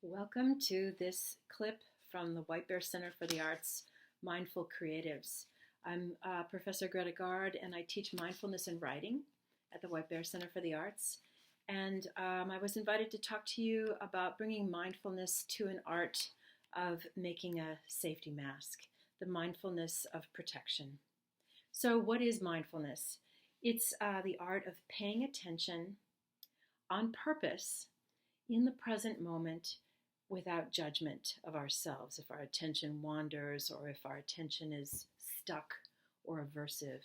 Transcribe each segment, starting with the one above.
Welcome to this clip from the White Bear Center for the Arts, Mindful Creatives. I'm Professor Greta Gaard, and I teach mindfulness and writing at the White Bear Center for the Arts. And I was invited to talk to you about bringing mindfulness to an art of making a safety mask, the mindfulness of protection. So what is mindfulness? It's the art of paying attention on purpose in the present moment without judgment of ourselves, if our attention wanders or if our attention is stuck or aversive.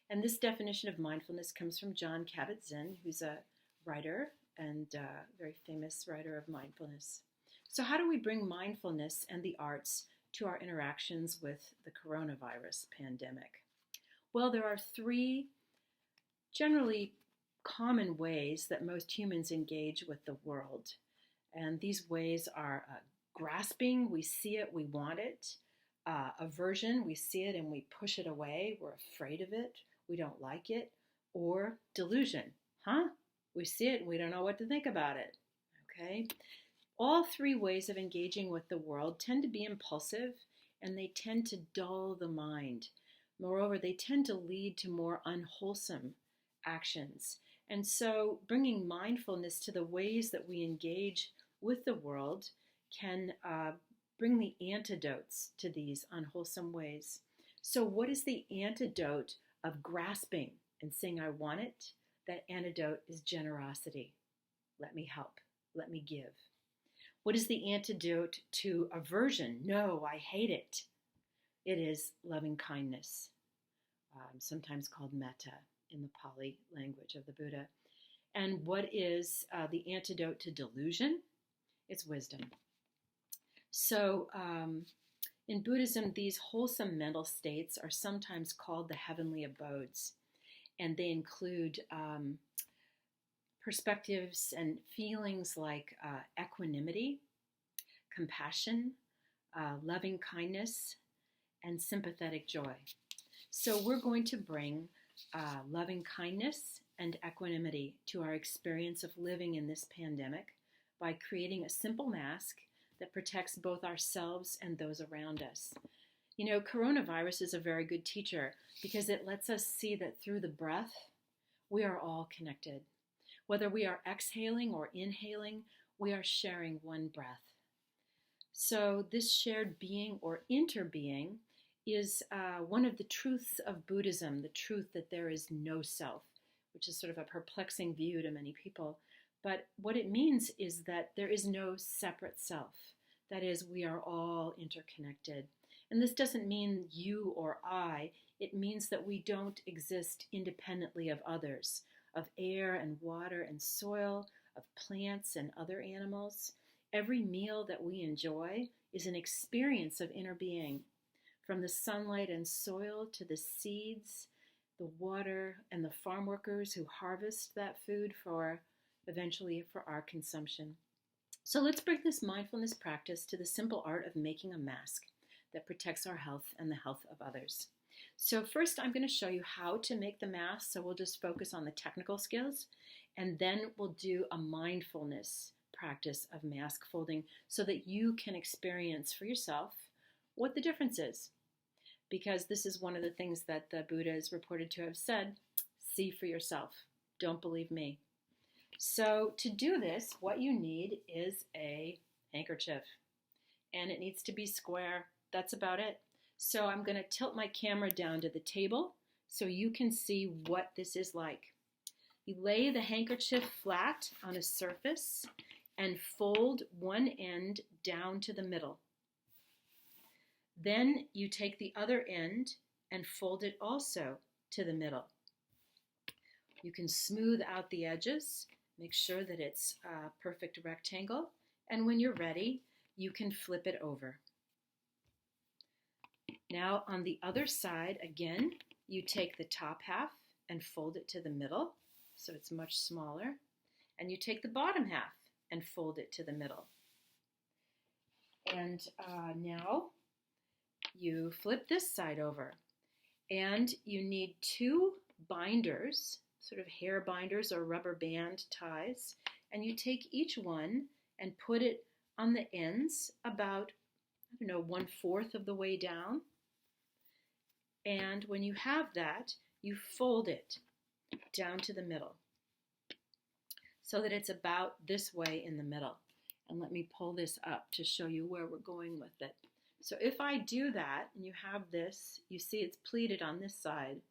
And this definition of mindfulness comes from Jon Kabat-Zinn, who's a writer and very famous writer of mindfulness. So how do we bring mindfulness and the arts to our interactions with the coronavirus pandemic? Well, there are three generally common ways that most humans engage with the world. And these ways are grasping, we see it, we want it. Aversion, we see it and we push it away, we're afraid of it, we don't like it. Or delusion, we see it and we don't know what to think about it. Okay? All three ways of engaging with the world tend to be impulsive and they tend to dull the mind. Moreover, they tend to lead to more unwholesome actions. And so bringing mindfulness to the ways that we engage with the world can bring the antidotes to these unwholesome ways. So what is the antidote of grasping and saying, I want it? That antidote is generosity. Let me help. Let me give. What is the antidote to aversion? No, I hate it. It is loving kindness, sometimes called metta in the Pali language of the Buddha. And what is the antidote to delusion? It's wisdom. So in Buddhism, these wholesome mental states are sometimes called the heavenly abodes. And they include perspectives and feelings like equanimity, compassion, loving kindness, and sympathetic joy. So we're going to bring loving kindness and equanimity to our experience of living in this pandemic by creating a simple mask that protects both ourselves and those around us. You know, coronavirus is a very good teacher because it lets us see that through the breath, we are all connected. Whether we are exhaling or inhaling, we are sharing one breath. So this shared being or interbeing is one of the truths of Buddhism, the truth that there is no self, which is sort of a perplexing view to many people. But what it means is that there is no separate self. That is, we are all interconnected. And this doesn't mean you or I. It means that we don't exist independently of others, of air and water and soil, of plants and other animals. Every meal that we enjoy is an experience of inner being. From the sunlight and soil to the seeds, the water, and the farm workers who harvest that food eventually for our consumption. So let's bring this mindfulness practice to the simple art of making a mask that protects our health and the health of others. So first I'm going to show you how to make the mask, so we'll just focus on the technical skills, and then we'll do a mindfulness practice of mask folding so that you can experience for yourself what the difference is. Because this is one of the things that the Buddha is reported to have said, see for yourself, don't believe me. So to do this, what you need is a handkerchief, and it needs to be square. That's about it. So I'm going to tilt my camera down to the table so you can see what this is like. You lay the handkerchief flat on a surface and fold one end down to the middle. Then you take the other end and fold it also to the middle. You can smooth out the edges, make sure that it's a perfect rectangle, and when you're ready, you can flip it over. Now on the other side, again, you take the top half and fold it to the middle, so it's much smaller, and you take the bottom half and fold it to the middle. And now you flip this side over, and you need two binders, sort of hair binders or rubber band ties, and you take each one and put it on the ends about, 1/4 of the way down. And when you have that, you fold it down to the middle so that it's about this way in the middle. And let me pull this up to show you where we're going with it. So if I do that, and you have this, you see it's pleated on this side.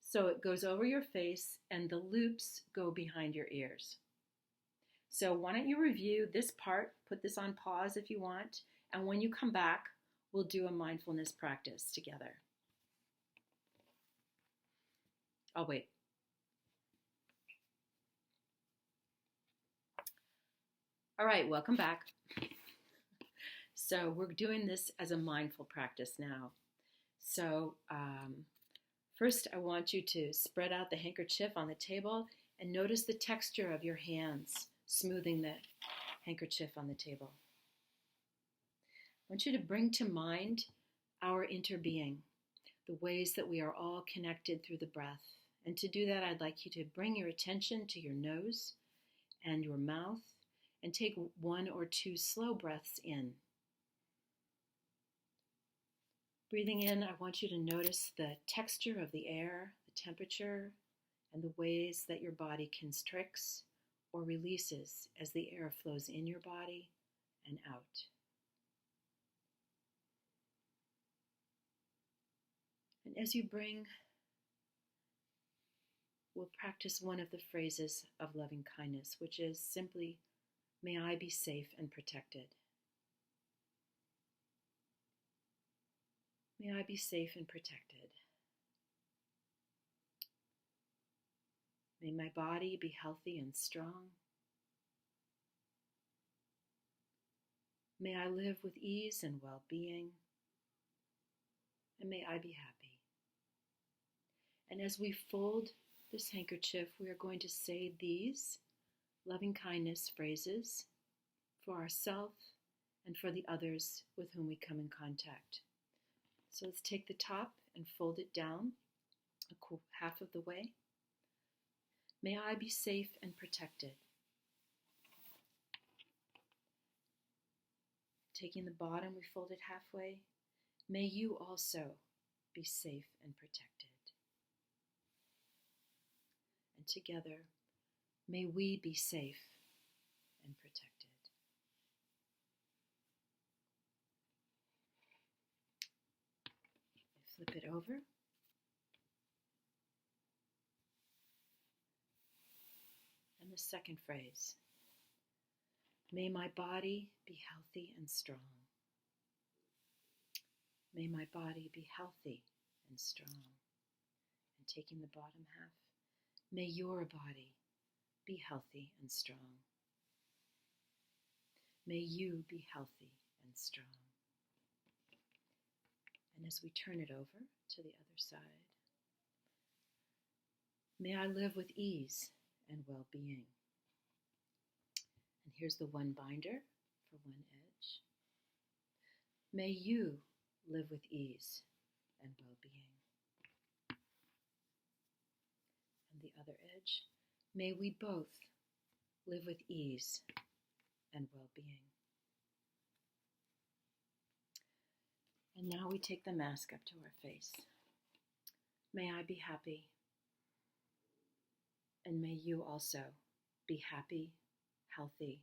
So it goes over your face and the loops go behind your ears. So why don't you review this part, put this on pause if you want, and when you come back, we'll do a mindfulness practice together. I'll wait. All right, welcome back. So we're doing this as a mindful practice now. So first I want you to spread out the handkerchief on the table and notice the texture of your hands smoothing the handkerchief on the table. I want you to bring to mind our interbeing, the ways that we are all connected through the breath. And to do that, I'd like you to bring your attention to your nose and your mouth and take 1 or 2 slow breaths in. Breathing in, I want you to notice the texture of the air, the temperature, and the ways that your body constricts or releases as the air flows in your body and out. And as you bring, we'll practice one of the phrases of loving kindness, which is simply, may I be safe and protected. May I be safe and protected. May my body be healthy and strong. May I live with ease and well-being. And may I be happy. And as we fold this handkerchief, we are going to say these loving kindness phrases for ourselves and for the others with whom we come in contact. So let's take the top and fold it down half of the way. May I be safe and protected. Taking the bottom, we fold it halfway. May you also be safe and protected. And together, may we be safe and protected. Flip it over. And the second phrase, may my body be healthy and strong. May my body be healthy and strong. And taking the bottom half, may your body be healthy and strong. May you be healthy and strong. And as we turn it over to the other side, may I live with ease and well-being. And here's the one binder for one edge. May you live with ease and well-being. And the other edge, may we both live with ease and well-being. And now we take the mask up to our face. May I be happy. And may you also be happy, healthy,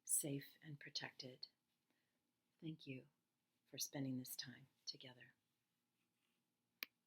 safe, and protected. Thank you for spending this time together.